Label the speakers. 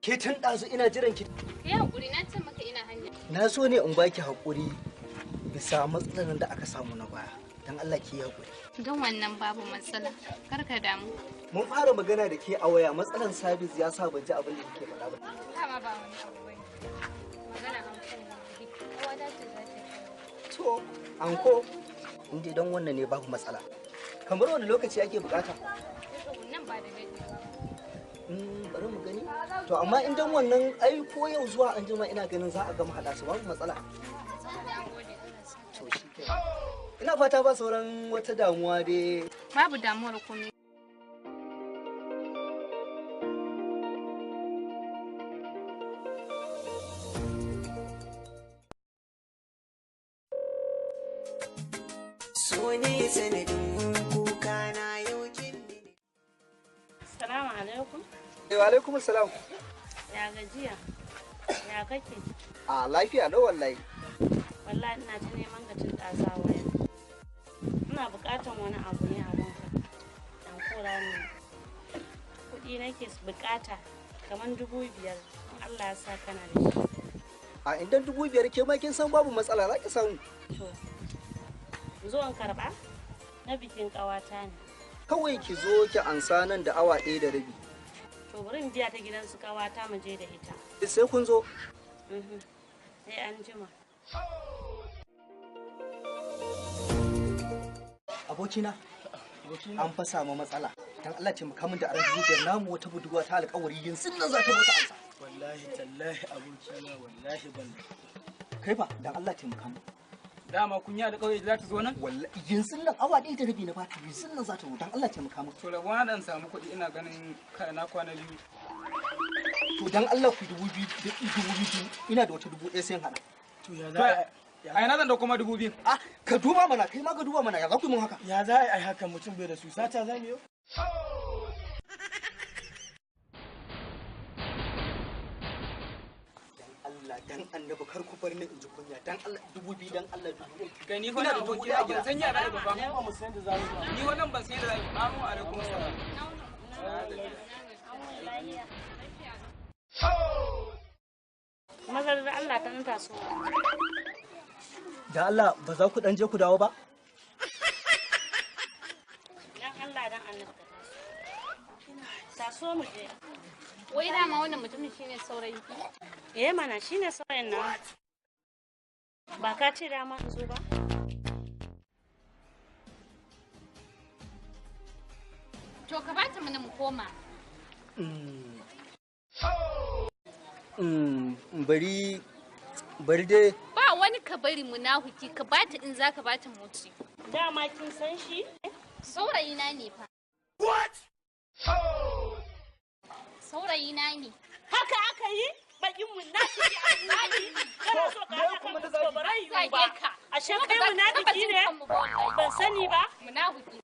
Speaker 1: Ke tun ɗazu ina jiran ki.
Speaker 2: Kai hakuri na ce maka ina hanya.
Speaker 1: Na so ne in baki hakuri bisa matsalar da aka samu na baya. Dan Allah ki hakuri.
Speaker 2: Don wannan babu matsala. Kar ka damu.
Speaker 1: Mun fara magana da ke a waya matsalar sabis ya sa ban ji abin da kike faɗa ba.
Speaker 2: Dama ba wani abu bane. Magana hankali ne. Kowa da ce za ta yi.
Speaker 1: To, anko in dai don wannan ne babu matsala. Kamar wani lokaci ake bukata?
Speaker 2: Nan ba da daɗewa.
Speaker 1: Bari mu gani. To amma in dan wannan ai ko yau zuwa an jima ina ganin za a gama haɗa su babu matsala. To shi ke. Ina fata ba sauran wata damuwa dai.
Speaker 2: Babu damuwar komai.
Speaker 3: So ne sanadin kuka na yau kin ne.
Speaker 4: Assalamu alaikum.
Speaker 1: Wa alaikum assalam.
Speaker 4: Ya gajiya? Ya kake?
Speaker 1: A lafiya na wallahi.
Speaker 4: Wallahi ina ta neman ka cin ɗasa waya. Ina buƙatar wani abu ne a ranka. Dan kora ne. Kuɗi nake buƙata kamar 5,000. Allah ya sa kana da shi.
Speaker 1: A idan 5,000 ke ma kin san babu matsala za ki samu.
Speaker 4: To. Zo in karɓa? Na bikin ƙawata ne.
Speaker 1: Kawai ki zo ki ansa nan da awa 1 da rabi.
Speaker 4: To bari in biya ta gidan su ƙawata mu je da ita.
Speaker 1: Sai kun zo.
Speaker 4: Sai an jima.
Speaker 1: Abokina, an fa samu matsala. Dan Allah ce muka min da aran zuciyar namu wata budurwa ta alƙawari yin sun nan za ta bata ansa.
Speaker 5: Wallahi tallahi abokina wallahi ban.
Speaker 1: Kai fa dan Allah ce muka min.
Speaker 5: Dama kun yi alƙawari za ta zo nan?
Speaker 1: Wallahi yin sun nan awa 1 da rabi na bata yin sun nan za ta zo dan Allah ce muka min.
Speaker 5: To rabona dan samu kuɗi ina ganin na kwana 2.
Speaker 1: To dan Allah ku 2,000 ina da wata 1,000 sai in hada.
Speaker 5: To ya za a ina zan da kuma 2,000?
Speaker 1: Ah, ka duba mana kai ma ka duba mana ya za ku yi mun haka?
Speaker 5: Ya za a yi haka mutum bai da su sata za mu yi?
Speaker 1: Dan annabi kar ku bar ni in ji kunya dan Allah 2,000 dan Allah 2,000.
Speaker 5: Gani fa na aboki a gidan san yara ba ba mu san da za mu ba. Ni wannan ban san da za mu ba mu alaikum salam.
Speaker 4: Mazar da Allah ta nanta so.
Speaker 1: Da Allah ba za ku dan je ku dawo ba?
Speaker 4: Dan Allah dan annabi ta so mu je.
Speaker 2: Wai dama wannan mutumin shine saurayi.
Speaker 4: Mana shine saurayin nan. Ba ka ce dama in zo ba?
Speaker 2: To ka bata mana mu koma.
Speaker 1: Bari dai.
Speaker 2: Ba wani ka bari munafuki ka bata in zaka bata moci.
Speaker 4: Dama kin san shi?
Speaker 2: Saurayi na ne fa.
Speaker 5: What?
Speaker 2: Saurayi na ne.
Speaker 4: Haka aka yi? Bakin munafiki Allahi. Kana so ka haka kuma da barai ba. Ashe kai munafiki ne? Ban sani ba.
Speaker 2: Munafuki.